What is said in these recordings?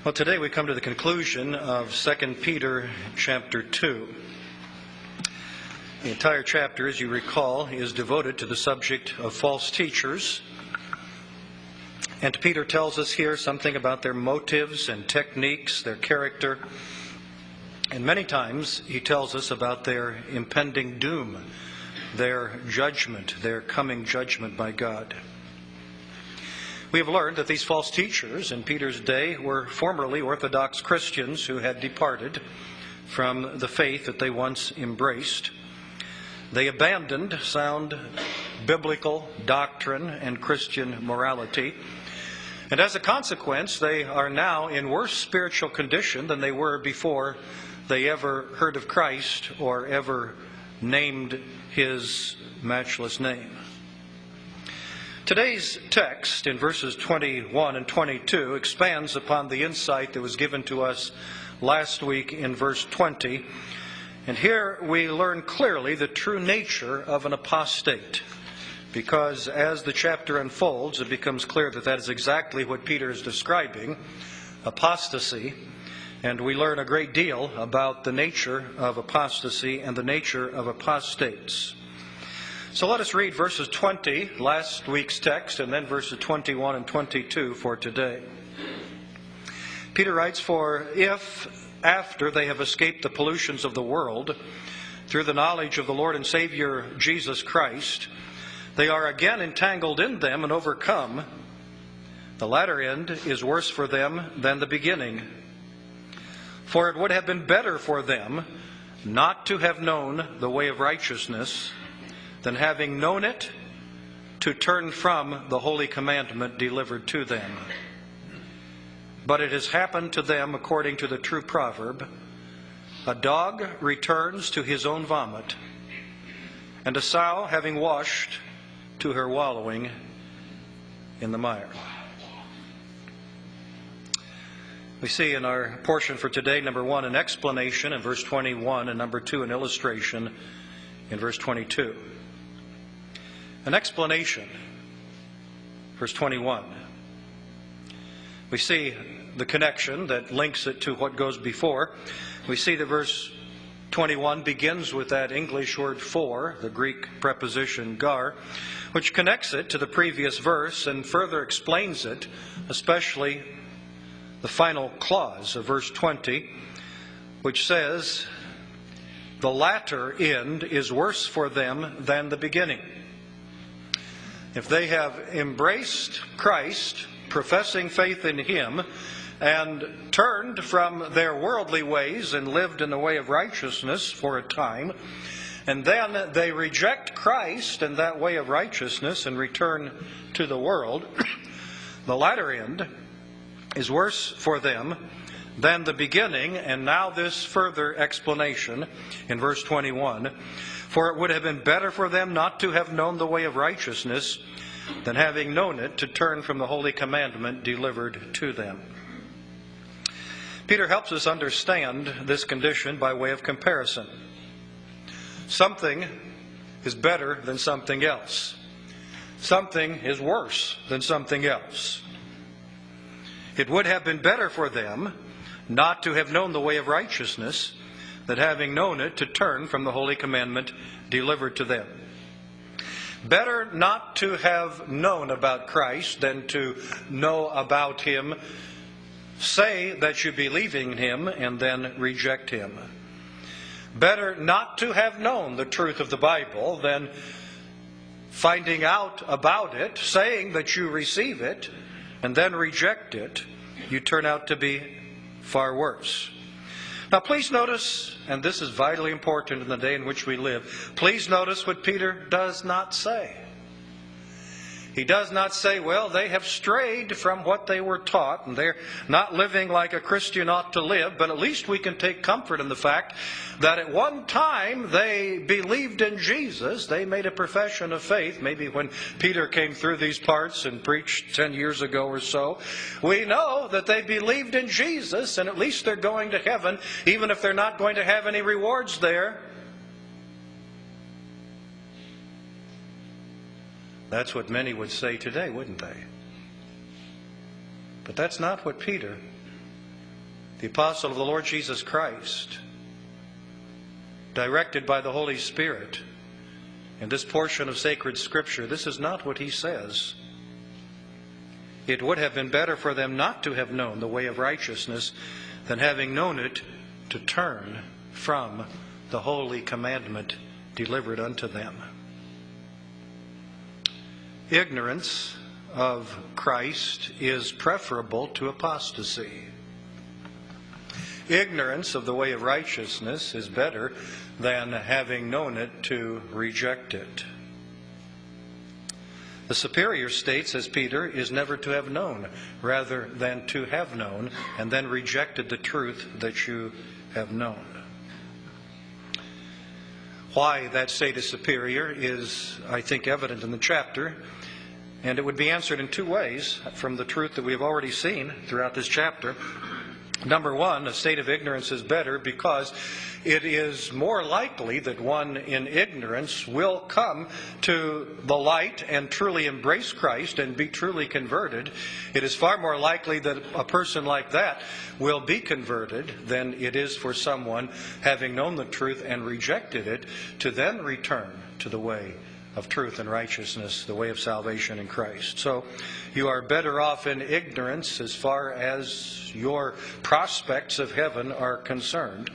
Well, today we come to the conclusion of 2 Peter chapter 2. The entire chapter, as you recall, is devoted to the subject of false teachers. And Peter tells us here something about their motives and techniques, their character. And many times he tells us about their impending doom, their judgment, their coming judgment by God. We have learned that these false teachers in Peter's day were formerly Orthodox Christians who had departed from the faith that they once embraced. They abandoned sound biblical doctrine and Christian morality. And as a consequence, they are now in worse spiritual condition than they were before they ever heard of Christ or ever named His matchless name. Today's text in verses 21 and 22 expands upon the insight that was given to us last week in verse 20. And here we learn clearly the true nature of an apostate. Because as the chapter unfolds, it becomes clear that that is exactly what Peter is describing, apostasy. And we learn a great deal about the nature of apostasy and the nature of apostates. So let us read verses 20, last week's text, and then verses 21 and 22 for today. Peter writes, "For if, after they have escaped the pollutions of the world, through the knowledge of the Lord and Savior Jesus Christ, they are again entangled in them and overcome, the latter end is worse for them than the beginning. For it would have been better for them not to have known the way of righteousness, than having known it, to turn from the holy commandment delivered to them. But it has happened to them according to the true proverb, a dog returns to his own vomit, and a sow, having washed, to her wallowing in the mire." We see in our portion for today, number 1, an explanation in verse 21, and number 2, an illustration in verse 22. An explanation, verse 21. We see the connection that links it to what goes before. We see that verse 21 begins with that English word for, the Greek preposition gar, which connects it to the previous verse and further explains it, especially the final clause of verse 20, which says, "The latter end is worse for them than the beginning." If they have embraced Christ, professing faith in Him, and turned from their worldly ways and lived in the way of righteousness for a time, and then they reject Christ and that way of righteousness and return to the world, the latter end is worse for them than the beginning. And now this further explanation in verse 21. "For it would have been better for them not to have known the way of righteousness, than having known it, to turn from the holy commandment delivered to them." Peter helps us understand this condition by way of comparison. Something is better than something else. Something is worse than something else. It would have been better for them not to have known the way of righteousness, that having known it, to turn from the holy commandment delivered to them. Better not to have known about Christ than to know about Him, say that you believe in Him, and then reject Him. Better not to have known the truth of the Bible than finding out about it, saying that you receive it, and then reject it. You turn out to be far worse. Now please notice, and this is vitally important in the day in which we live, please notice what Peter does not say. He does not say, well, they have strayed from what they were taught, and they're not living like a Christian ought to live, but at least we can take comfort in the fact that at one time they believed in Jesus. They made a profession of faith, maybe when Peter came through these parts and preached 10 years ago or so. We know that they believed in Jesus, and at least they're going to heaven, even if they're not going to have any rewards there. That's what many would say today, wouldn't they? But that's not what Peter the apostle of the Lord Jesus Christ, directed by the Holy Spirit in this portion of sacred Scripture, this is not what he says. It would have been better for them not to have known the way of righteousness than, having known it, to turn from the holy commandment delivered unto them. Ignorance of Christ is preferable to apostasy. Ignorance of the way of righteousness is better than, having known it, to reject it. The superior state, says Peter, is never to have known, rather than to have known and then rejected the truth that you have known. Why that state is superior is, I think, evident in the chapter, and it would be answered in two ways from the truth that we have already seen throughout this chapter. Number one, a state of ignorance is better because it is more likely that one in ignorance will come to the light and truly embrace Christ and be truly converted. It is far more likely that a person like that will be converted than it is for someone, having known the truth and rejected it, to then return to the way of truth and righteousness, the way of salvation in Christ. So you are better off in ignorance as far as your prospects of heaven are concerned.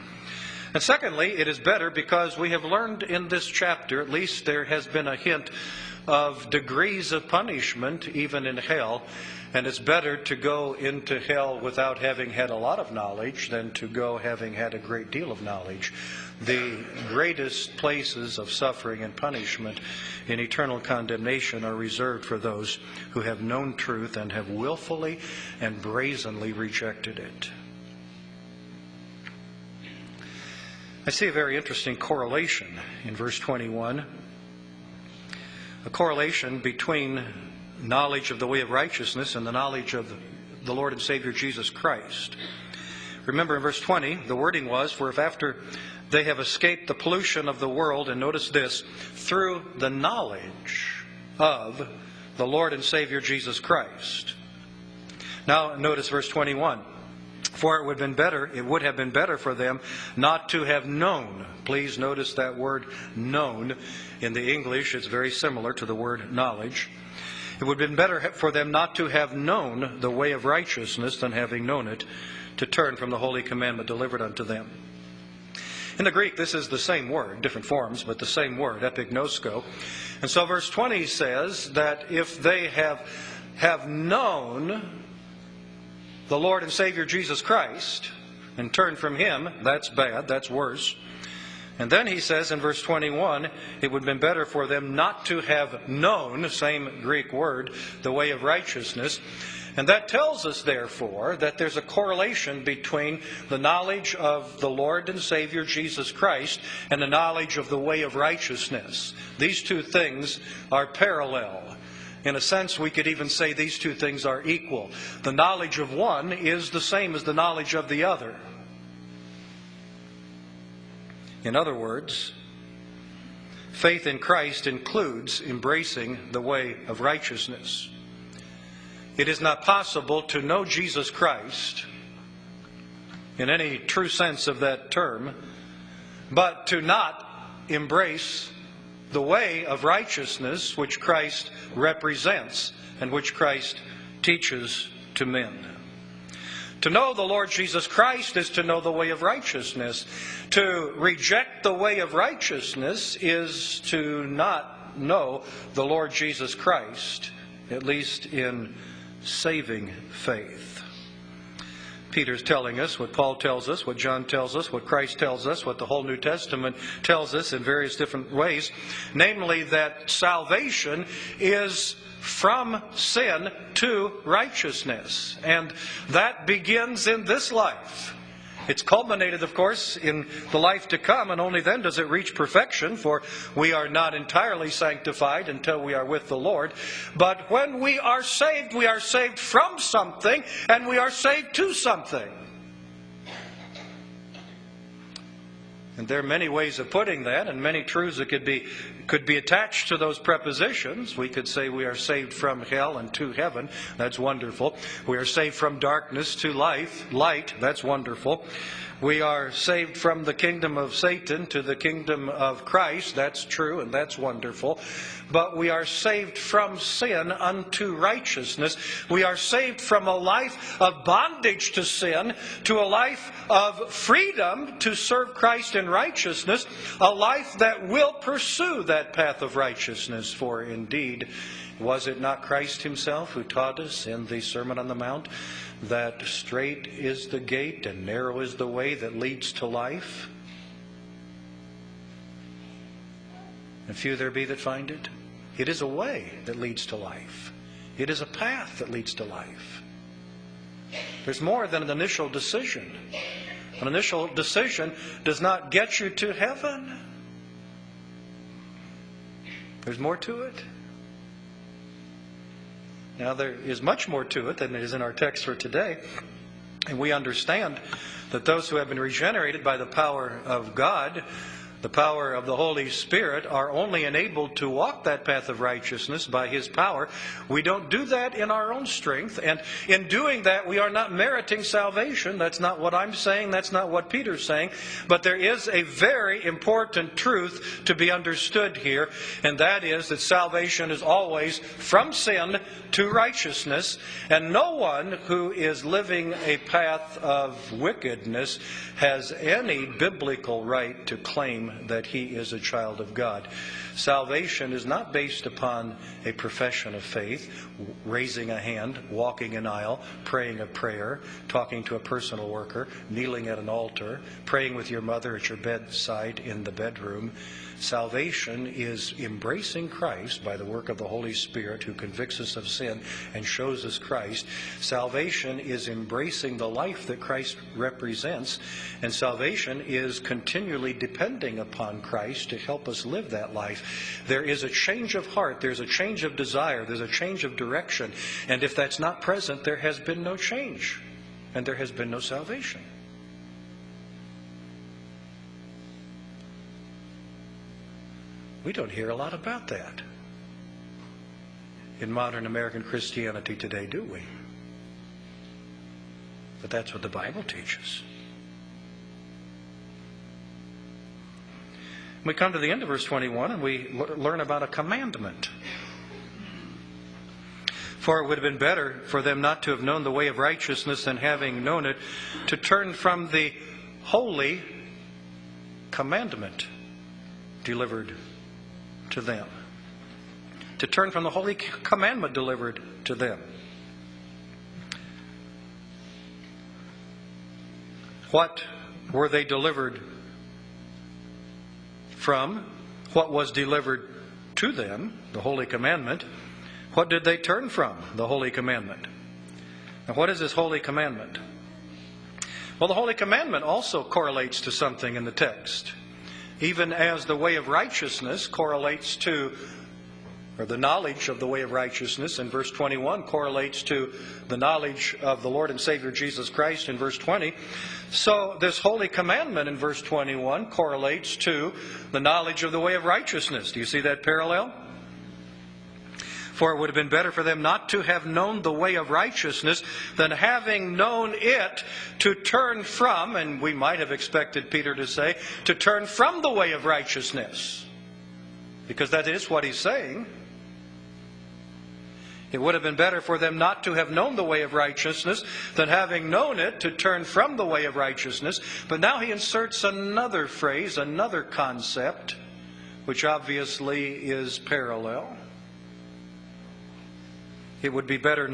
And secondly, it is better because we have learned in this chapter, at least there has been a hint of degrees of punishment even in hell. And it's better to go into hell without having had a lot of knowledge than to go having had a great deal of knowledge. The greatest places of suffering and punishment in eternal condemnation are reserved for those who have known truth and have willfully and brazenly rejected it. I see a very interesting correlation in verse 21. A correlation between knowledge of the way of righteousness and the knowledge of the Lord and Savior Jesus Christ. Remember in verse 20, the wording was, for if after they have escaped the pollution of the world, and notice this, through the knowledge of the Lord and Savior Jesus Christ. Now notice verse 21. For it would have been better for them not to have known. Please notice that word known. In the English, it's very similar to the word knowledge. It would have been better for them not to have known the way of righteousness than, having known it, to turn from the holy commandment delivered unto them. In the Greek, this is the same word, different forms, but the same word, epignosko. And so verse 20 says that if they have known the Lord and Savior Jesus Christ and turned from Him, that's bad, that's worse. And then he says in verse 21, it would have been better for them not to have known, same Greek word, the way of righteousness. And that tells us, therefore, that there's a correlation between the knowledge of the Lord and Savior Jesus Christ and the knowledge of the way of righteousness. These two things are parallel. In a sense, we could even say these two things are equal. The knowledge of one is the same as the knowledge of the other. In other words, faith in Christ includes embracing the way of righteousness. It is not possible to know Jesus Christ in any true sense of that term, but to not embrace the way of righteousness which Christ represents and which Christ teaches to men. To know the Lord Jesus Christ is to know the way of righteousness. To reject the way of righteousness is to not know the Lord Jesus Christ, at least in saving faith. Peter's telling us what Paul tells us, what John tells us, what Christ tells us, what the whole New Testament tells us in various different ways, namely that salvation is from sin to righteousness. And that begins in this life. It's culminated, of course, in the life to come, and only then does it reach perfection, for we are not entirely sanctified until we are with the Lord. But when we are saved from something, and we are saved to something. And there are many ways of putting that, and many truths that could be could be attached to those prepositions. We could say we are saved from hell and to heaven. That's wonderful. We are saved from darkness to light. That's wonderful. We are saved from the kingdom of Satan to the kingdom of Christ. That's true, and that's wonderful. But we are saved from sin unto righteousness. We are saved from a life of bondage to sin to a life of freedom to serve Christ in righteousness, a life that will pursue that path of righteousness. For indeed, was it not Christ himself who taught us in the Sermon on the Mount that straight is the gate and narrow is the way that leads to life, and few there be that find it? It is a way that leads to life. It is a path that leads to life. There's more than an initial decision. An initial decision does not get you to heaven. There's more to it. Now, there is much more to it than is in our text for today. And we understand that those who have been regenerated by the power of God, the power of the Holy Spirit, are only enabled to walk that path of righteousness by His power. We don't do that in our own strength. And in doing that, we are not meriting salvation. That's not what I'm saying. That's not what Peter's saying. But there is a very important truth to be understood here, and that is that salvation is always from sin to righteousness. And no one who is living a path of wickedness has any biblical right to claim that he is a child of God. Salvation is not based upon a profession of faith, raising a hand, walking an aisle, praying a prayer, talking to a personal worker, kneeling at an altar, praying with your mother at your bedside in the bedroom. Salvation is embracing Christ by the work of the Holy Spirit, who convicts us of sin and shows us Christ. Salvation is embracing the life that Christ represents, and salvation is continually depending upon Christ to help us live that life. There is a change of heart, there's a change of desire, there's a change of direction, and if that's not present, there has been no change, and there has been no salvation. We don't hear a lot about that in modern American Christianity today, do we? But that's what the Bible teaches. We come to the end of verse 21 and we learn about a commandment. For it would have been better for them not to have known the way of righteousness than, having known it, to turn from the holy commandment delivered to them. To turn from the holy commandment delivered to them. What were they delivered from? What was delivered to them? The holy commandment. What did they turn from? The holy commandment. Now, what is this holy commandment? Well, the holy commandment also correlates to something in the text. Even as the way of righteousness correlates to, or the knowledge of the way of righteousness in verse 21 correlates to the knowledge of the Lord and Savior Jesus Christ in verse 20. So this holy commandment in verse 21 correlates to the knowledge of the way of righteousness. Do you see that parallel? For it would have been better for them not to have known the way of righteousness than, having known it, to turn from, and we might have expected Peter to say, to turn from the way of righteousness. Because that is what he's saying. It would have been better for them not to have known the way of righteousness than, having known it, to turn from the way of righteousness. But now he inserts another phrase, another concept, which obviously is parallel. It would be better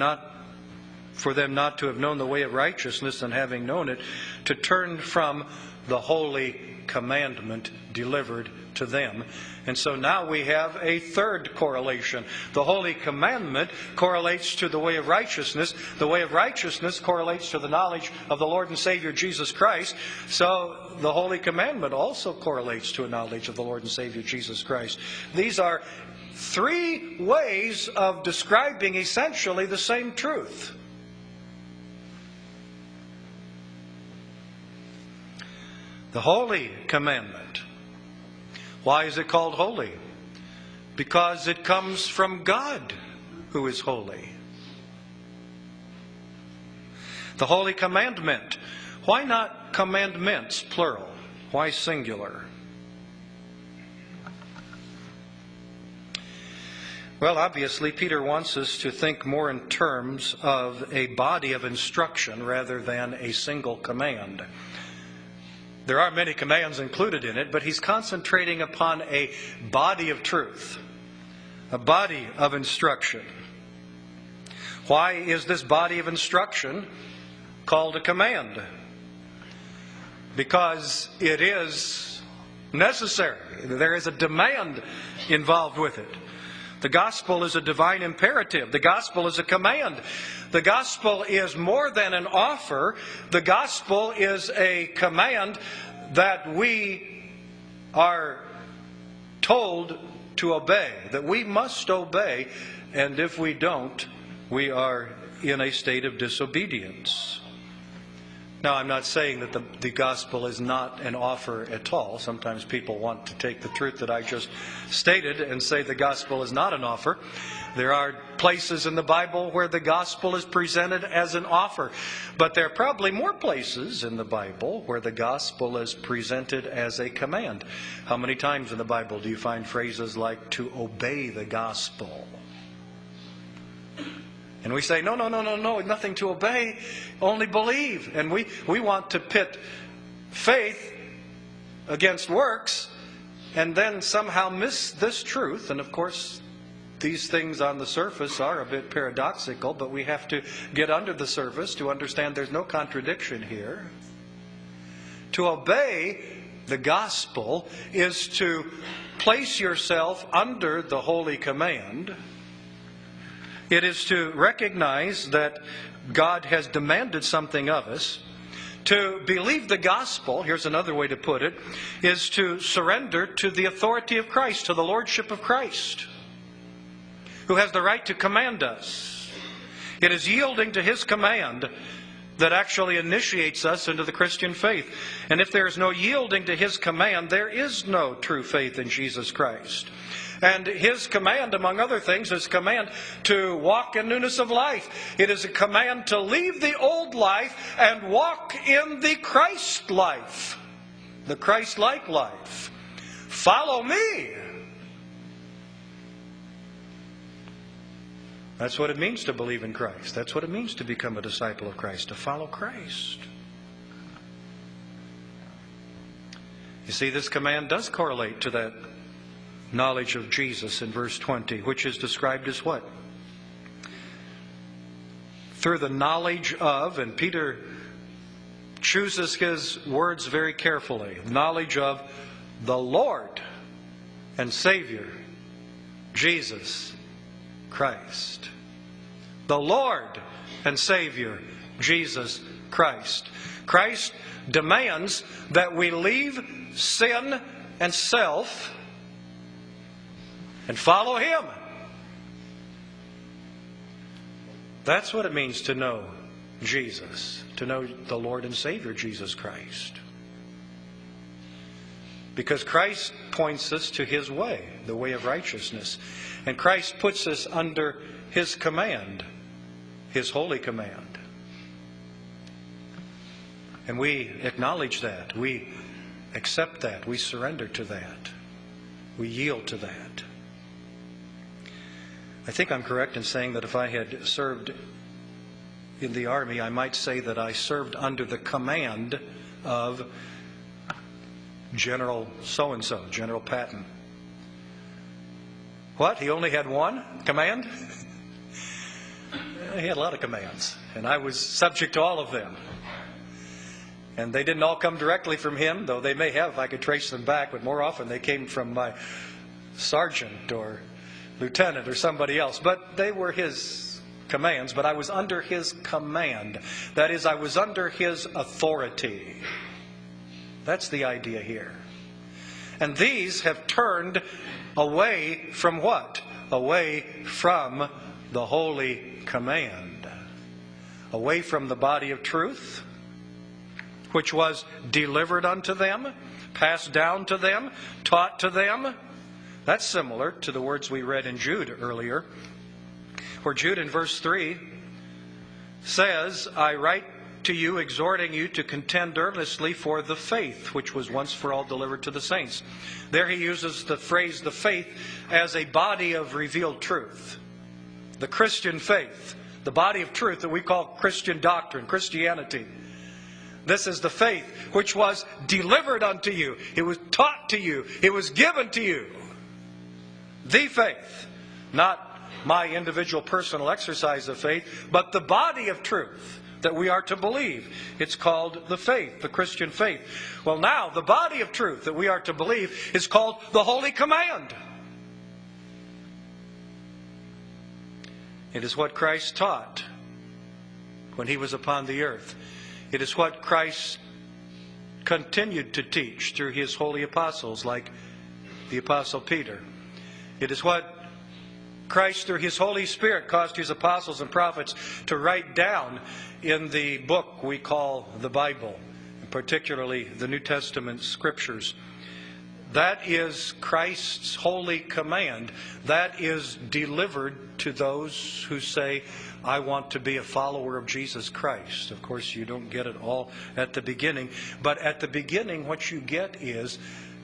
for them not to have known the way of righteousness than, having known it, to turn from the holy commandment delivered to them. And so now we have a third correlation. The holy commandment correlates to the way of righteousness. The way of righteousness correlates to the knowledge of the Lord and Savior Jesus Christ. So the holy commandment also correlates to a knowledge of the Lord and Savior Jesus Christ. These are three ways of describing essentially the same truth. The holy commandment. Why is it called holy? Because it comes from God, who is holy. The holy commandment. Why not commandments, plural? Why singular? Well, obviously, Peter wants us to think more in terms of a body of instruction rather than a single command. There are many commands included in it, but he's concentrating upon a body of truth, a body of instruction. Why is this body of instruction called a command? Because it is necessary. There is a demand involved with it. The gospel is a divine imperative. The gospel is a command. The gospel is more than an offer. The gospel is a command that we are told to obey, that we must obey, and if we don't, we are in a state of disobedience. Now, I'm not saying that the gospel is not an offer at all. Sometimes people want to take the truth that I just stated and say the gospel is not an offer. There are places in the Bible where the gospel is presented as an offer. But there are probably more places in the Bible where the gospel is presented as a command. How many times in the Bible do you find phrases like to obey the gospel? And we say, no, nothing to obey, only believe. And we want to pit faith against works and then somehow miss this truth. And of course, these things on the surface are a bit paradoxical, but we have to get under the surface to understand there's no contradiction here. To obey the gospel is to place yourself under the holy command. It is to recognize that God has demanded something of us. To believe the gospel, here's another way to put it, is to surrender to the authority of Christ, to the lordship of Christ, who has the right to command us. It is yielding to His command that actually initiates us into the Christian faith. And if there is no yielding to His command, there is no true faith in Jesus Christ. And His command, among other things, is a command to walk in newness of life. It is a command to leave the old life and walk in the Christ life, the Christ-like life. Follow me. That's what it means to believe in Christ. That's what it means to become a disciple of Christ, to follow Christ. You see, this command does correlate to that knowledge of Jesus in verse 20, which is described as what? Through the knowledge of, and Peter chooses his words very carefully, knowledge of the Lord and Savior, Jesus Christ. The Lord and Savior, Jesus Christ. Christ demands that we leave sin and self and follow Him. That's what it means to know Jesus, to know the Lord and Savior, Jesus Christ. Because Christ points us to His way, the way of righteousness. And Christ puts us under His command, His holy command. And we acknowledge that. We accept that. We surrender to that. We yield to that. I think I'm correct in saying that if I had served in the Army, I might say that I served under the command of General so-and-so, General Patton. What? He only had one command? He had a lot of commands, and I was subject to all of them. And they didn't all come directly from him, though they may have if I could trace them back, but more often they came from my sergeant or lieutenant or somebody else. But they were his commands, but I was under his command. That is, I was under his authority. That's the idea here. And these have turned away from what? Away from the holy command. Away from the body of truth, which was delivered unto them, passed down to them, taught to them, That's similar to the words we read in Jude earlier, where Jude in verse 3 says, I write to you, exhorting you to contend earnestly for the faith, which was once for all delivered to the saints. There he uses the phrase, the faith, as a body of revealed truth. The Christian faith, the body of truth that we call Christian doctrine, Christianity. This is the faith which was delivered unto you. It was taught to you. It was given to you. The faith, not my individual personal exercise of faith, but the body of truth that we are to believe. It's called the faith, the Christian faith. Well, now, the body of truth that we are to believe is called the Holy Command. It is what Christ taught when He was upon the earth. It is what Christ continued to teach through His holy apostles, like the Apostle Peter. It is what Christ, through His Holy Spirit, caused His apostles and prophets to write down in the book we call the Bible, and particularly the New Testament Scriptures. That is Christ's holy command. That is delivered to those who say, I want to be a follower of Jesus Christ. Of course, you don't get it all at the beginning. But at the beginning, what you get is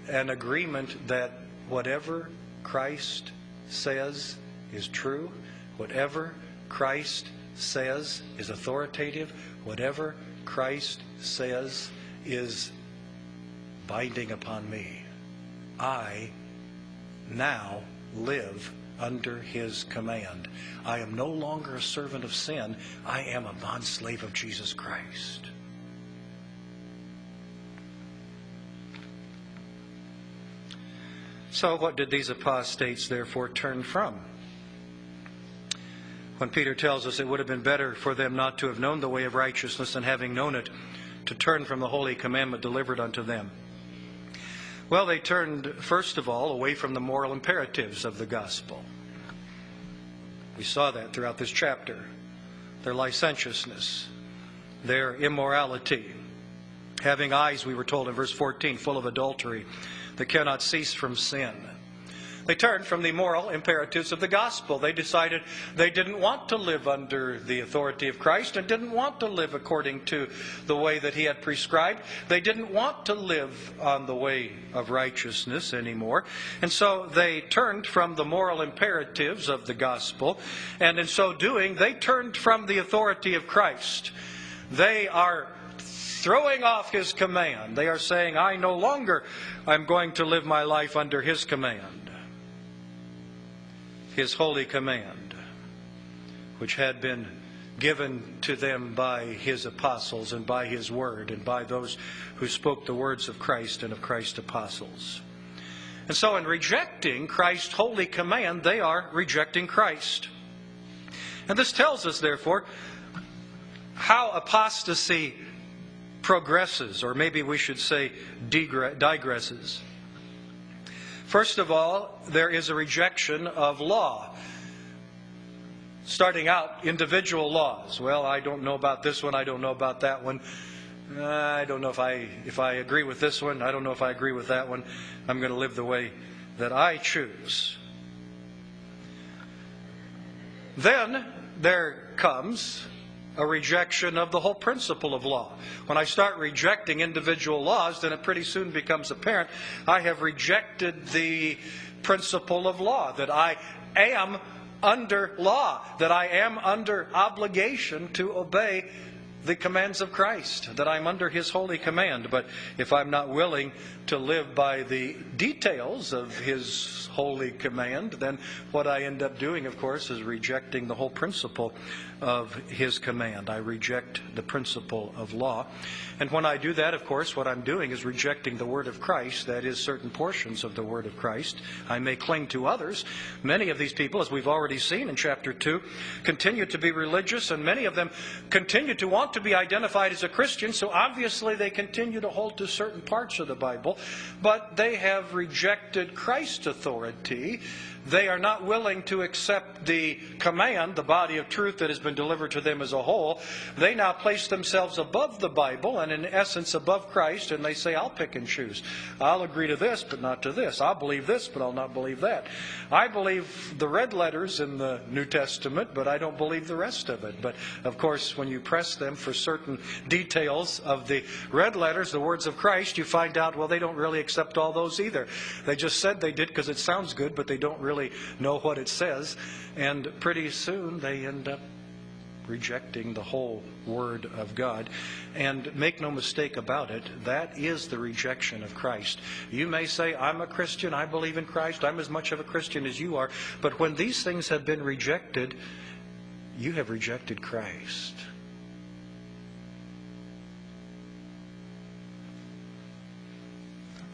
an agreement that whatever Christ says is true. Whatever Christ says is authoritative. Whatever Christ says is binding upon me. I now live under His command. I am no longer a servant of sin. I am a bondslave of Jesus Christ. So what did these apostates therefore turn from? When Peter tells us it would have been better for them not to have known the way of righteousness than having known it, to turn from the holy commandment delivered unto them. Well, they turned, first of all, away from the moral imperatives of the gospel. We saw that throughout this chapter. Their licentiousness, their immorality, having eyes, we were told in verse 14, full of adultery, that cannot cease from sin. They turned from the moral imperatives of the gospel. They decided they didn't want to live under the authority of Christ and didn't want to live according to the way that He had prescribed. They didn't want to live on the way of righteousness anymore. And so they turned from the moral imperatives of the gospel. And in so doing, they turned from the authority of Christ. They are throwing off His command. They are saying, I no longer am going to live my life under His command. His holy command, which had been given to them by His apostles and by His word and by those who spoke the words of Christ and of Christ's apostles. And so in rejecting Christ's holy command, they are rejecting Christ. And this tells us, therefore, how apostasy progresses, or maybe we should say digresses. First of all, there is a rejection of law. Starting out, individual laws. Well, I don't know about this one, I don't know about that one. I don't know if I agree with this one, I don't know if I agree with that one. I'm going to live the way that I choose. Then there comes a rejection of the whole principle of law. When I start rejecting individual laws, then it pretty soon becomes apparent I have rejected the principle of law, that I am under law, that I am under obligation to obey the commands of Christ, that I'm under His holy command. But if I'm not willing to live by the details of His holy command, then what I end up doing, of course, is rejecting the whole principle of His command. I reject the principle of law. And when I do that, of course, what I'm doing is rejecting the Word of Christ, that is, certain portions of the Word of Christ. I may cling to others. Many of these people, as we've already seen in chapter 2, continue to be religious, and many of them continue to want to be identified as a Christian, so obviously they continue to hold to certain parts of the Bible, but they have rejected Christ's authority. They are not willing to accept the command, the body of truth that has been delivered to them as a whole. They now place themselves above the Bible and in essence above Christ, and they say, I'll pick and choose. I'll agree to this, but not to this. I'll believe this, but I'll not believe that. I believe the red letters in the New Testament, but I don't believe the rest of it. But of course, when you press them for certain details of the red letters, the words of Christ, you find out, well, they don't really accept all those either. They just said they did because it sounds good, but they don't really know what it says. And pretty soon they end up rejecting the whole Word of God. And make no mistake about it, that is the rejection of Christ. You may say, I'm a Christian, I believe in Christ, I'm as much of a Christian as you are. But when these things have been rejected, you have rejected Christ.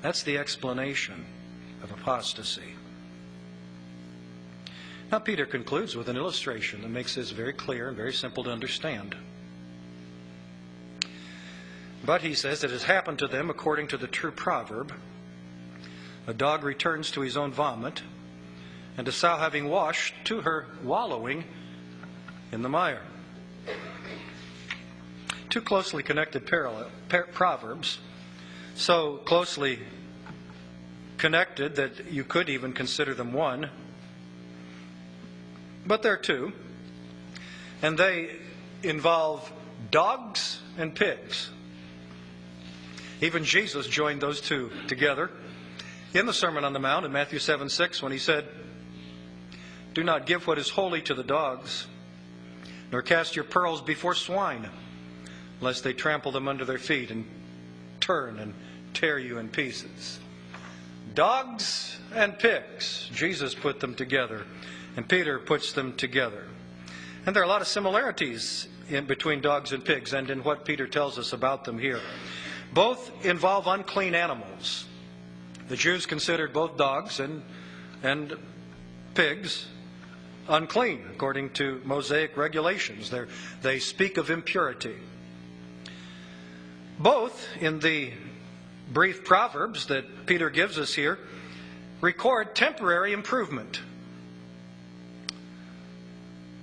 That's the explanation of apostasy. Now Peter concludes with an illustration that makes this very clear and very simple to understand. But he says, it has happened to them according to the true proverb, a dog returns to his own vomit, and a sow having washed to her wallowing in the mire. Two closely connected proverbs, so closely connected that you could even consider them one. But they're two, and they involve dogs and pigs. Even Jesus joined those two together in the Sermon on the Mount in Matthew 7:6 when he said, do not give what is holy to the dogs, nor cast your pearls before swine, lest they trample them under their feet and turn and tear you in pieces. Dogs and pigs, Jesus put them together. And Peter puts them together. And there are a lot of similarities in between dogs and pigs and in what Peter tells us about them here. Both involve unclean animals. The Jews considered both dogs and pigs unclean according to Mosaic regulations. They speak of impurity. Both in the brief proverbs that Peter gives us here record temporary improvement.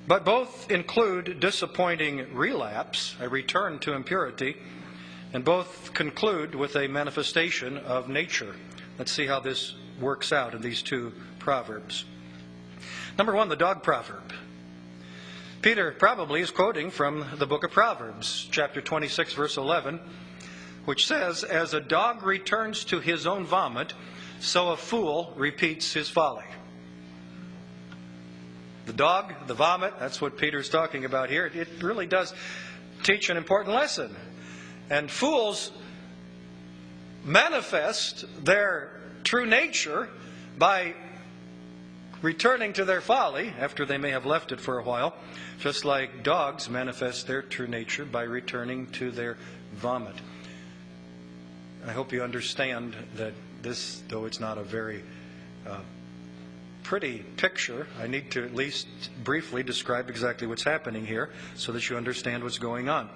But both include disappointing relapse, a return to impurity, and both conclude with a manifestation of nature. Let's see how this works out in these two proverbs. Number one, the dog proverb. Peter probably is quoting from the book of Proverbs, chapter 26, verse 11, which says, as a dog returns to his own vomit, so a fool repeats his folly. The dog, the vomit, that's what Peter's talking about here. It really does teach an important lesson. And fools manifest their true nature by returning to their folly after they may have left it for a while, just like dogs manifest their true nature by returning to their vomit. I hope you understand that this, though it's not a very pretty picture, I need to at least briefly describe exactly what's happening here so that you understand what's going on.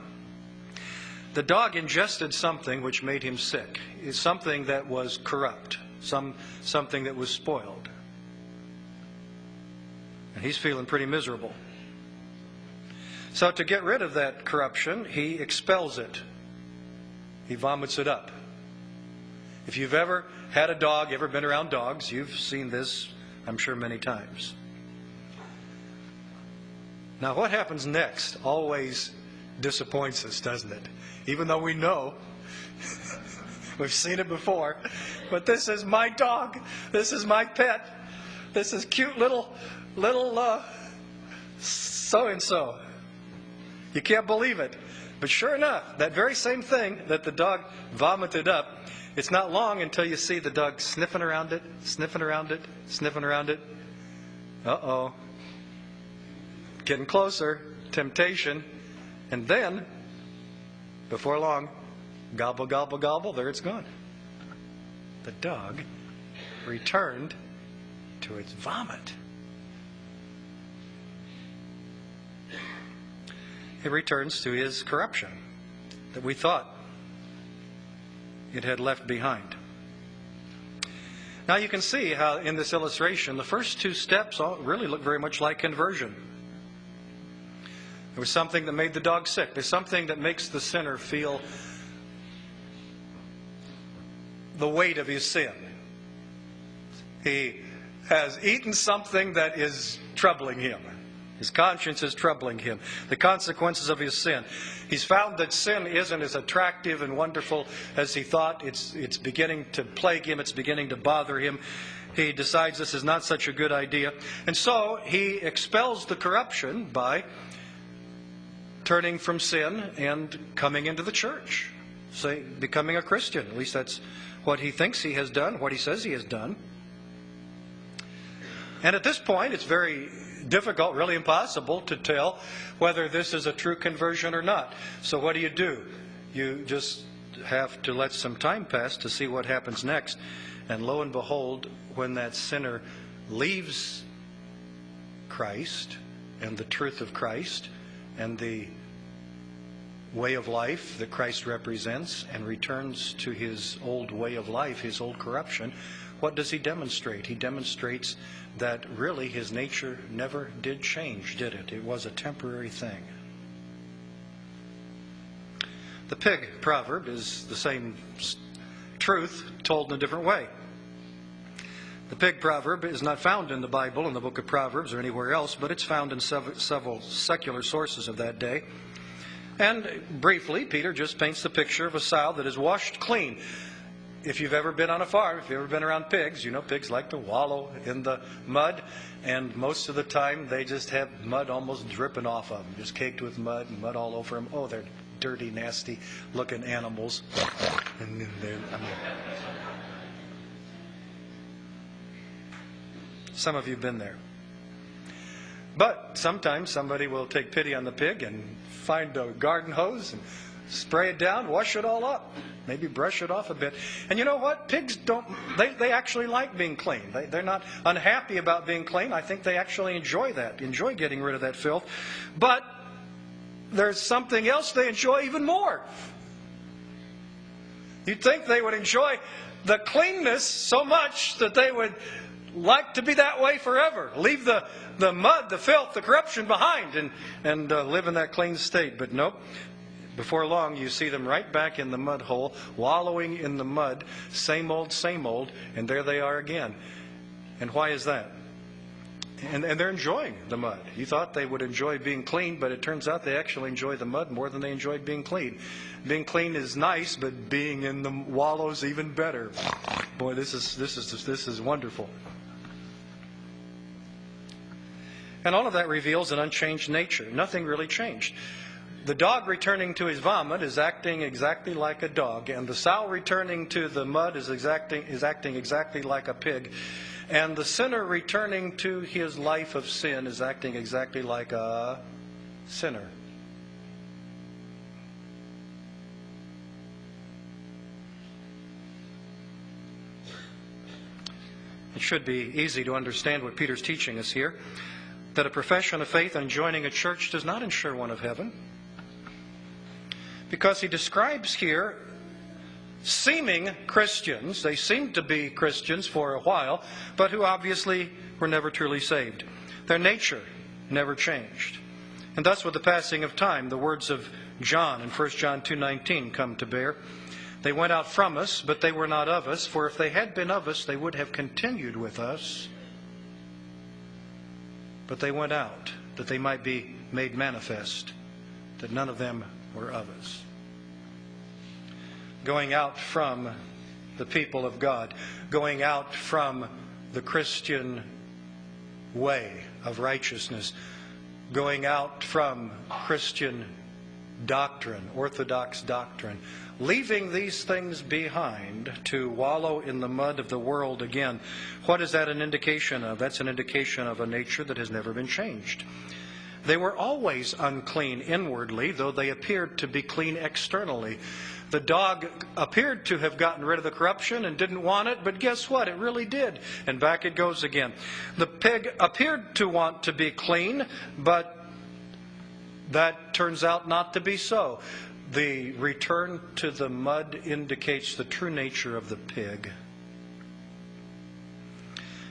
The dog ingested something which made him sick. It's something that was corrupt, something that was spoiled. And he's feeling pretty miserable. So to get rid of that corruption, he expels it. He vomits it up. If you've ever had a dog, ever been around dogs, you've seen this, I'm sure, many times. Now, what happens next always disappoints us, doesn't it? Even though we know, we've seen it before, but this is my dog, this is my pet, this is cute little so-and-so. You can't believe it. But sure enough, that very same thing that the dog vomited up, it's not long until you see the dog sniffing around it, sniffing around it, sniffing around it. Uh-oh. Getting closer. Temptation. And then, before long, gobble, gobble, gobble, there it's gone. The dog returned to its vomit. It returns to his corruption that we thought it had left behind. Now you can see how in this illustration the first two steps all really look very much like conversion. There was something that made the dog sick. There's something that makes the sinner feel the weight of his sin. He has eaten something that is troubling him. His conscience is troubling him. The consequences of his sin. He's found that sin isn't as attractive and wonderful as he thought. It's beginning to plague him. It's beginning to bother him. He decides this is not such a good idea. And so he expels the corruption by turning from sin and coming into the church. Say, becoming a Christian. At least that's what he thinks he has done, what he says he has done. And at this point, it's very difficult, really impossible to tell whether this is a true conversion or not. So what do? You just have to let some time pass to see what happens next. And lo and behold, when that sinner leaves Christ and the truth of Christ and the way of life that Christ represents and returns to his old way of life, his old corruption, what does he demonstrate? He demonstrates that really his nature never did change, did it? It was a temporary thing. The pig proverb is the same truth told in a different way. The pig proverb is not found in the Bible, in the book of Proverbs or anywhere else, but it's found in several secular sources of that day. And briefly, Peter just paints the picture of a sow that is washed clean. If you've ever been on a farm, if you've ever been around pigs, you know pigs like to wallow in the mud. And most of the time, they just have mud almost dripping off of them, just caked with mud and mud all over them. Oh, they're dirty, nasty-looking animals. And then some of you have been there. But sometimes somebody will take pity on the pig and find a garden hose and spray it down, wash it all up, maybe brush it off a bit. And you know what? Pigs they actually like being clean. They're not unhappy about being clean. I think they actually enjoy that, enjoy getting rid of that filth. But there's something else they enjoy even more. You'd think they would enjoy the cleanness so much that they would like to be that way forever. Leave the mud, the filth, the corruption behind and live in that clean state. But nope. Before long, you see them right back in the mud hole, wallowing in the mud, same old, and there they are again. And why is that? And they're enjoying the mud. You thought they would enjoy being clean, but it turns out they actually enjoy the mud more than they enjoy being clean. Being clean is nice, but being in the wallows even better. Boy, this is wonderful. And all of that reveals an unchanged nature. Nothing really changed. The dog returning to his vomit is acting exactly like a dog, and the sow returning to the mud is acting exactly like a pig, and the sinner returning to his life of sin is acting exactly like a sinner. It should be easy to understand what Peter's teaching us here, that a profession of faith and joining a church does not ensure one of heaven. Because he describes here seeming Christians. They seemed to be Christians for a while, but who obviously were never truly saved. Their nature never changed. And thus with the passing of time, the words of John in 1 John 2:19 come to bear. They went out from us, but they were not of us, for if they had been of us, they would have continued with us. But they went out, that they might be made manifest, that none of them were of us. Going out from the people of God, going out from the Christian way of righteousness, going out from Christian doctrine, orthodox doctrine, leaving these things behind to wallow in the mud of the world again. What is that an indication of? That's an indication of a nature that has never been changed. They were always unclean inwardly, though they appeared to be clean externally. The dog appeared to have gotten rid of the corruption and didn't want it, but guess what? It really did. And back it goes again. The pig appeared to want to be clean, but that turns out not to be so. The return to the mud indicates the true nature of the pig.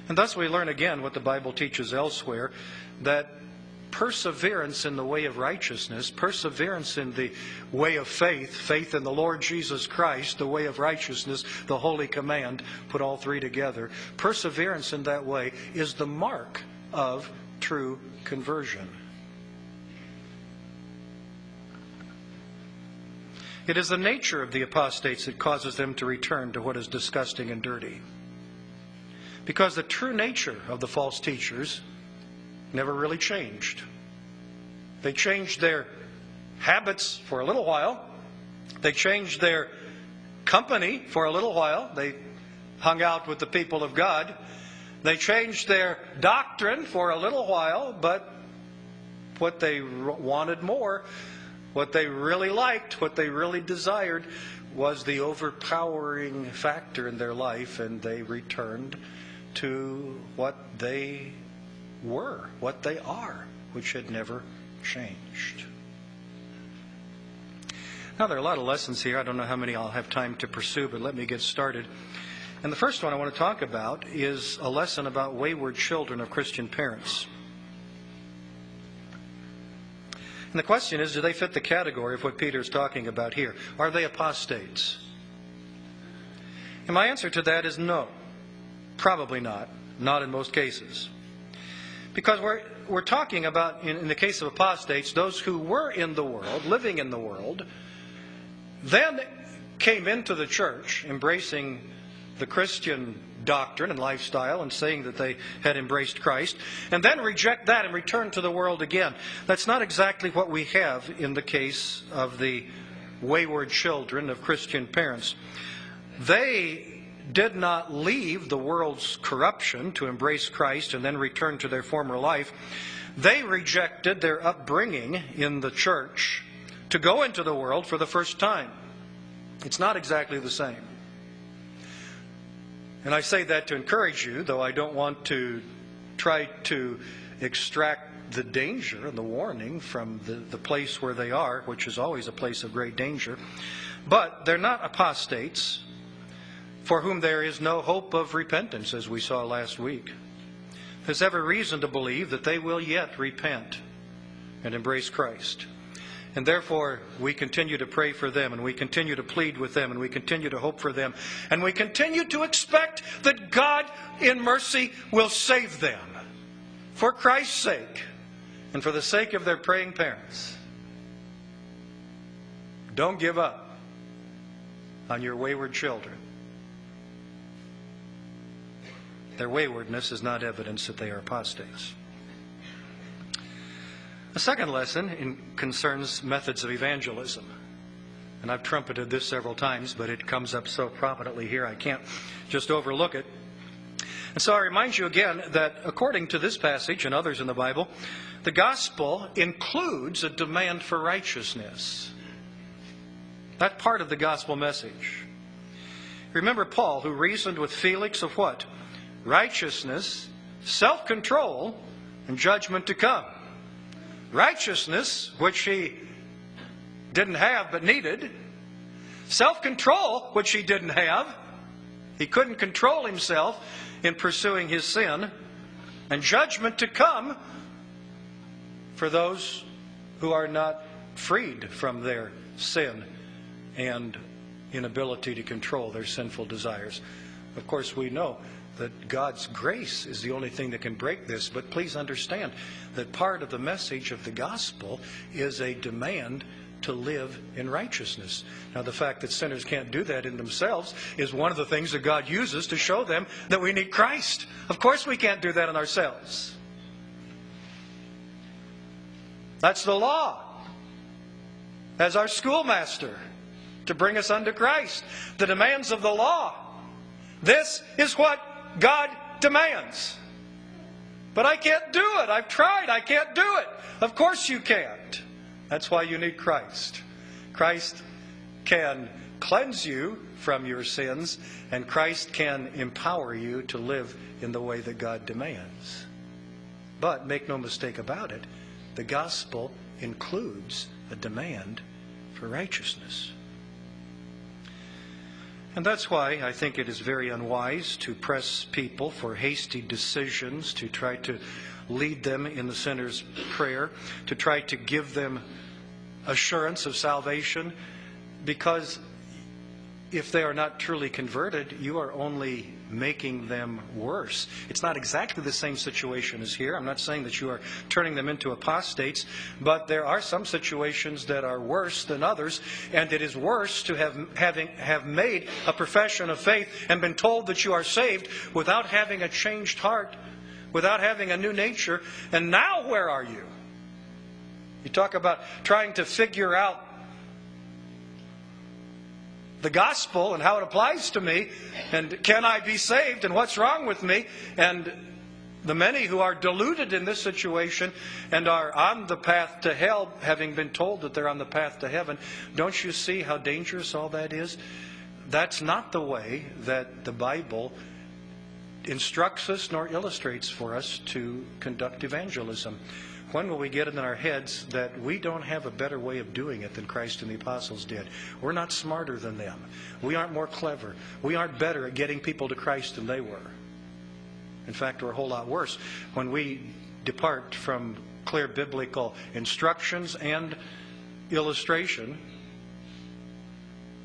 And thus we learn again what the Bible teaches elsewhere, that perseverance in the way of righteousness, perseverance in the way of faith, faith in the Lord Jesus Christ, the way of righteousness, the holy command, put all three together, perseverance in that way is the mark of true conversion. It is the nature of the apostates that causes them to return to what is disgusting and dirty. Because the true nature of the false teachers never really changed. They changed their habits for a little while. They changed their company for a little while. They hung out with the people of God. They changed their doctrine for a little while, but what they wanted more, what they really liked, what they really desired, was the overpowering factor in their life, and they returned to what they were, what they are, which had never changed. Now, there are a lot of lessons here. I don't know how many I'll have time to pursue, but let me get started. And the first one I want to talk about is a lesson about wayward children of Christian parents. And the question is, do they fit the category of what Peter is talking about here? Are they apostates? And my answer to that is no. Probably not. Not in most cases. Because we're talking about, in the case of apostates, those who were in the world, living in the world, then came into the church, embracing the Christian doctrine and lifestyle and saying that they had embraced Christ, and then reject that and return to the world again. That's not exactly what we have in the case of the wayward children of Christian parents. They did not leave the world's corruption to embrace Christ and then return to their former life. They rejected their upbringing in the church to go into the world for the first time. It's not exactly the same. And I say that to encourage you, though I don't want to try to extract the danger and the warning from the place where they are, which is always a place of great danger. But they're not apostates for whom there is no hope of repentance, as we saw last week. There's every reason to believe that they will yet repent and embrace Christ. And therefore, we continue to pray for them, and we continue to plead with them, and we continue to hope for them, and we continue to expect that God, in mercy, will save them for Christ's sake and for the sake of their praying parents. Don't give up on your wayward children. Their waywardness is not evidence that they are apostates. The second lesson concerns methods of evangelism. And I've trumpeted this several times, but it comes up so prominently here I can't just overlook it. And so I remind you again that according to this passage and others in the Bible, the gospel includes a demand for righteousness. That's part of the gospel message. Remember Paul, who reasoned with Felix of what? Righteousness, self-control, and judgment to come. Righteousness, which he didn't have but needed. Self-control, which he didn't have. He couldn't control himself in pursuing his sin. And judgment to come for those who are not freed from their sin and inability to control their sinful desires. Of course, we know that God's grace is the only thing that can break this. But please understand that part of the message of the gospel is a demand to live in righteousness. Now, the fact that sinners can't do that in themselves is one of the things that God uses to show them that we need Christ. Of course we can't do that in ourselves. That's the law. As our schoolmaster, to bring us unto Christ. The demands of the law. This is what God demands. But I can't do it. I've tried. I can't do it. Of course you can't. That's why you need Christ. Christ can cleanse you from your sins, and Christ can empower you to live in the way that God demands. But make no mistake about it, the gospel includes a demand for righteousness. And that's why I think it is very unwise to press people for hasty decisions, to try to lead them in the sinner's prayer, to try to give them assurance of salvation, because if they are not truly converted, you are only making them worse. It's not exactly the same situation as here. I'm not saying that you are turning them into apostates, but there are some situations that are worse than others, and it is worse to have made a profession of faith and been told that you are saved without having a changed heart, without having a new nature, and now where are you? You talk about trying to figure out the gospel and how it applies to me, and can I be saved, and what's wrong with me? And the many who are deluded in this situation and are on the path to hell, having been told that they're on the path to heaven, don't you see how dangerous all that is? That's not the way that the Bible instructs us nor illustrates for us to conduct evangelism. When will we get it in our heads that we don't have a better way of doing it than Christ and the apostles did? We're not smarter than them. We aren't more clever. We aren't better at getting people to Christ than they were. In fact, we're a whole lot worse. When we depart from clear biblical instructions and illustration,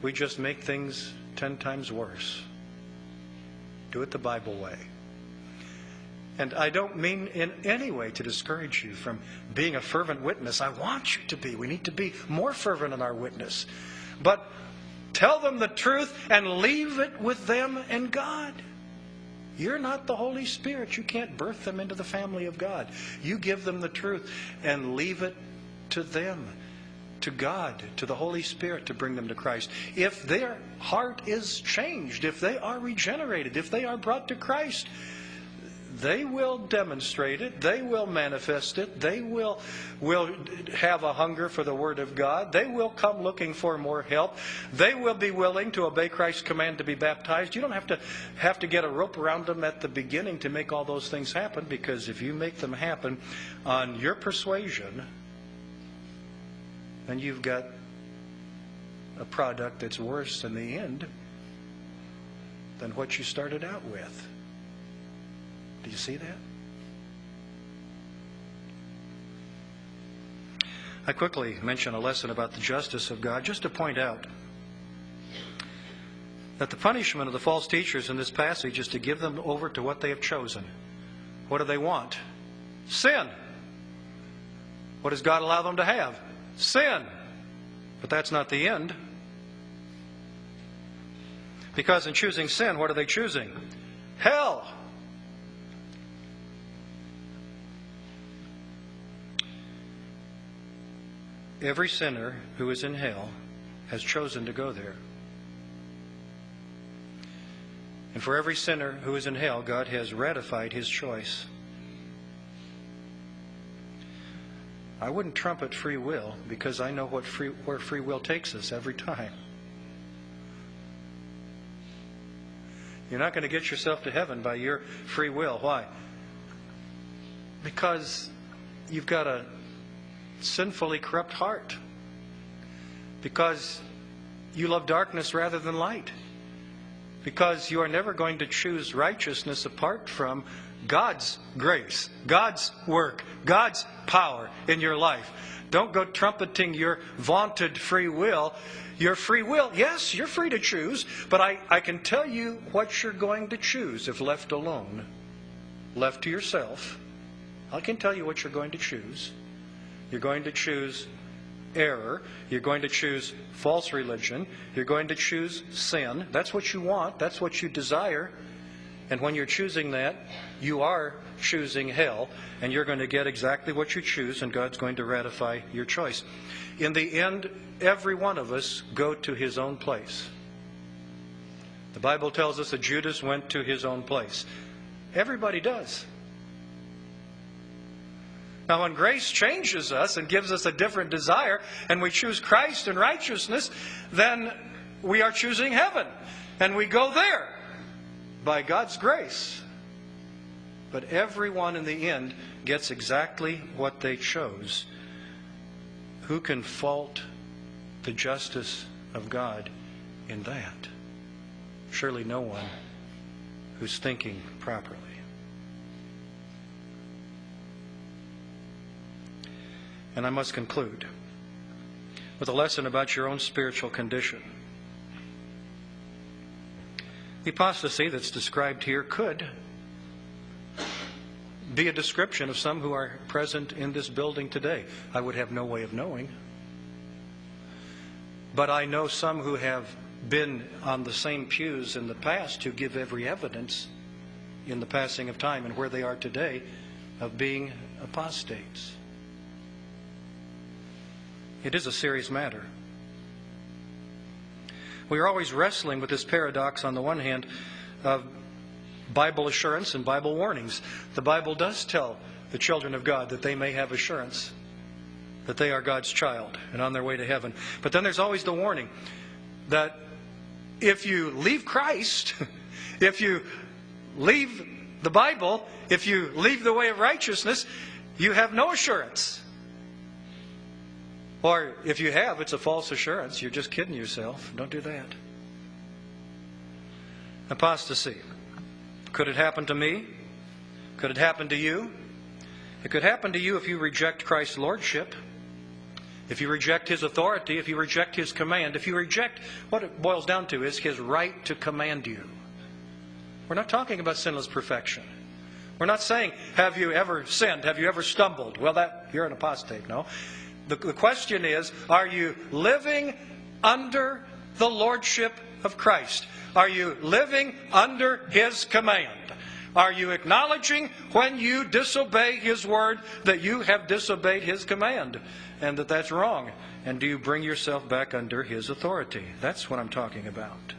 we just make things 10 times worse. Do it the Bible way. And I don't mean in any way to discourage you from being a fervent witness. I want you to be. We need to be more fervent in our witness. But tell them the truth and leave it with them and God. You're not the Holy Spirit. You can't birth them into the family of God. You give them the truth and leave it to them, to God, to the Holy Spirit to bring them to Christ. If their heart is changed, if they are regenerated, if they are brought to Christ, they will demonstrate it. They will manifest it. They will have a hunger for the Word of God. They will come looking for more help. They will be willing to obey Christ's command to be baptized. You don't have to get a rope around them at the beginning to make all those things happen, because if you make them happen on your persuasion, then you've got a product that's worse in the end than what you started out with. Do you see that? I quickly mention a lesson about the justice of God, just to point out that the punishment of the false teachers in this passage is to give them over to what they have chosen. What do they want? Sin. What does God allow them to have? Sin. But that's not the end. Because in choosing sin, what are they choosing? Hell. Every sinner who is in hell has chosen to go there. And for every sinner who is in hell, God has ratified His choice. I wouldn't trumpet free will, because I know where free will takes us every time. You're not going to get yourself to heaven by your free will. Why? Because you've got a sinfully corrupt heart, because you love darkness rather than light, because you are never going to choose righteousness apart from God's grace, God's work, God's power in your life. Don't go trumpeting your vaunted free will. Your free will, yes, you're free to choose, but I can tell you what you're going to choose if left alone, left to yourself. I can tell you what you're going to choose. You're going to choose error. You're going to choose false religion. You're going to choose sin. That's what you want. That's what you desire. And when you're choosing that, you are choosing hell. And you're going to get exactly what you choose, and God's going to ratify your choice. In the end, every one of us go to his own place. The Bible tells us that Judas went to his own place. Everybody does. Now, when grace changes us and gives us a different desire, and we choose Christ and righteousness, then we are choosing heaven. And we go there by God's grace. But everyone in the end gets exactly what they chose. Who can fault the justice of God in that? Surely no one who's thinking properly. And I must conclude with a lesson about your own spiritual condition. The apostasy that's described here could be a description of some who are present in this building today. I would have no way of knowing. But I know some who have been on the same pews in the past who give every evidence in the passing of time and where they are today of being apostates. It is a serious matter. We are always wrestling with this paradox on the one hand of Bible assurance and Bible warnings. The Bible does tell the children of God that they may have assurance that they are God's child and on their way to heaven. But then there's always the warning that if you leave Christ, if you leave the Bible, if you leave the way of righteousness, you have no assurance. Or if you have, it's a false assurance. You're just kidding yourself. Don't do that. Apostasy. Could it happen to me? Could it happen to you? It could happen to you if you reject Christ's lordship, if you reject His authority, if you reject His command, if you reject what it boils down to is His right to command you. We're not talking about sinless perfection. We're not saying, have you ever sinned? Have you ever stumbled? Well, you're an apostate. No. The question is, are you living under the lordship of Christ? Are you living under His command? Are you acknowledging when you disobey His word that you have disobeyed His command and that that's wrong? And do you bring yourself back under His authority? That's what I'm talking about.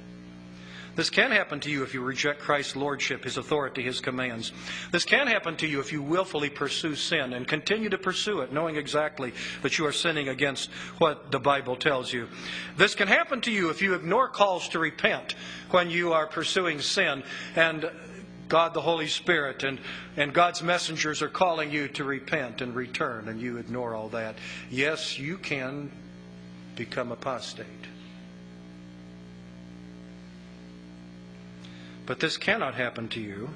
This can happen to you if you reject Christ's lordship, His authority, His commands. This can happen to you if you willfully pursue sin and continue to pursue it, knowing exactly that you are sinning against what the Bible tells you. This can happen to you if you ignore calls to repent when you are pursuing sin and God the Holy Spirit and God's messengers are calling you to repent and return, and you ignore all that. Yes, you can become apostate. But this cannot happen to you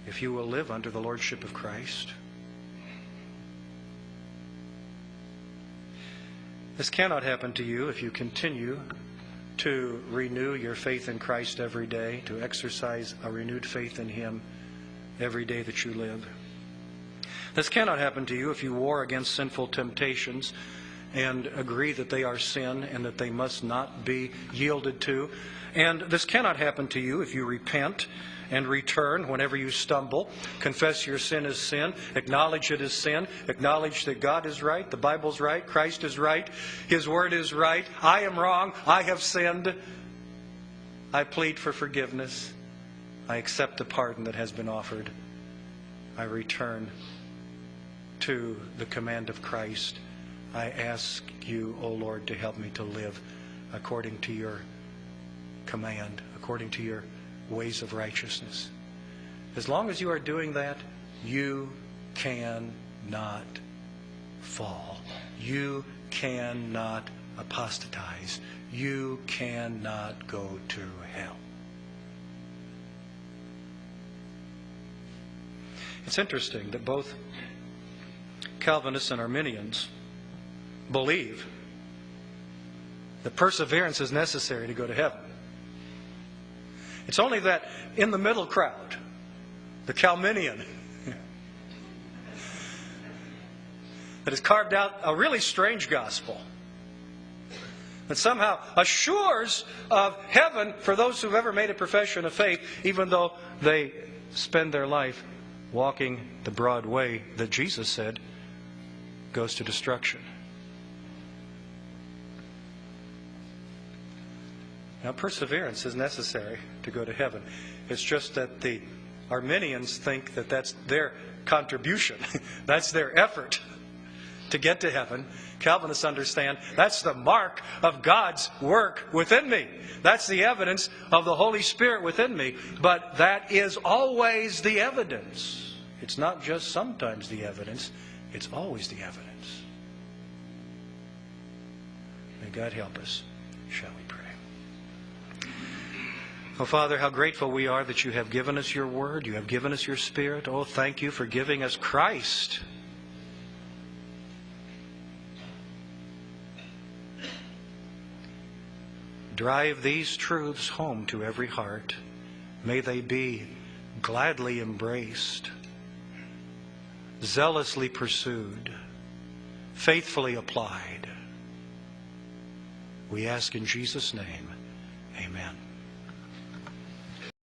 if you will live under the lordship of Christ. This cannot happen to you if you continue to renew your faith in Christ every day, to exercise a renewed faith in Him every day that you live. This cannot happen to you if you war against sinful temptations and agree that they are sin and that they must not be yielded to. And this cannot happen to you if you repent and return whenever you stumble, confess your sin as sin, acknowledge it as sin, acknowledge that God is right, the Bible's right, Christ is right, His Word is right, I am wrong, I have sinned, I plead for forgiveness, I accept the pardon that has been offered, I return to the command of Christ. I ask you, O Lord, to help me to live according to your command, according to your ways of righteousness. As long as you are doing that, you cannot fall. You cannot apostatize. You cannot go to hell. It's interesting that both Calvinists and Arminians believe that perseverance is necessary to go to heaven. It's only that in the middle crowd, the Calminian, that has carved out a really strange gospel that somehow assures of heaven for those who've ever made a profession of faith, even though they spend their life walking the broad way that Jesus said goes to destruction. Now, perseverance is necessary to go to heaven. It's just that the Arminians think that that's their contribution. That's their effort to get to heaven. Calvinists understand that's the mark of God's work within me. That's the evidence of the Holy Spirit within me. But that is always the evidence. It's not just sometimes the evidence. It's always the evidence. God help us. Shall we pray? Oh, Father, how grateful we are that you have given us your word. You have given us your Spirit. Oh, thank you for giving us Christ. Drive these truths home to every heart. May they be gladly embraced, zealously pursued, faithfully applied. We ask in Jesus' name, amen.